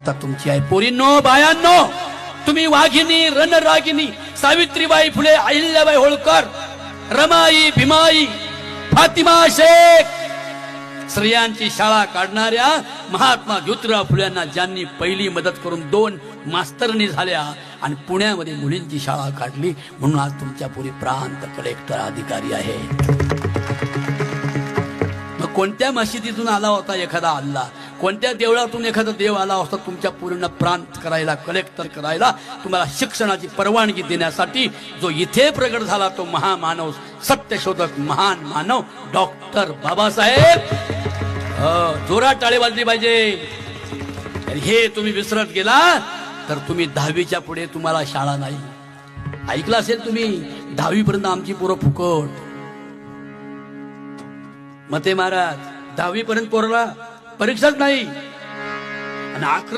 आता तुमची आहे. पोरींनो, बायांनो, तुम्ही वाघिनी, रणरागिनी, सावित्रीबाई फुले, अहिल्याबाई होळकर, रमाई, भीमाई, फातिमा शेख, स्त्रियांची शाळा काढणाऱ्या महात्मा ज्योतिराव फुल्यांना ज्यांनी पहिली मदत करून 2 मास्तरनी झाल्या आणि पुण्यामध्ये मुलींची शाळा काढली, म्हणून आज तुमच्या पुरी प्रांत कलेक्टर अधिकारी आहे. मग कोणत्या मशिदीतून आला होता एखादा अल्लाह, कोणत्या देवळातून एखादा देव आला असता तुमच्या पूर्ण प्रांत करायला, कलेक्टर करायला, तुम्हाला शिक्षणाची परवानगी देण्यासाठी? जो इथे प्रगट झाला तो महामानव, सत्यशोधक, महान मानव डॉक्टर बाबासाहेब. जोरात टाळी वाजली पाहिजे. हे तुम्ही विसरत गेला तर तुम्ही 10वीच्या पुढे तुम्हाला शाळा नाही. ऐकलं असेल तुम्ही, 10वी पर्यंत आमची पोरं फुकट. मते महाराज, 10वी पर्यंत पोराला परीक्षाच नाही आणि 11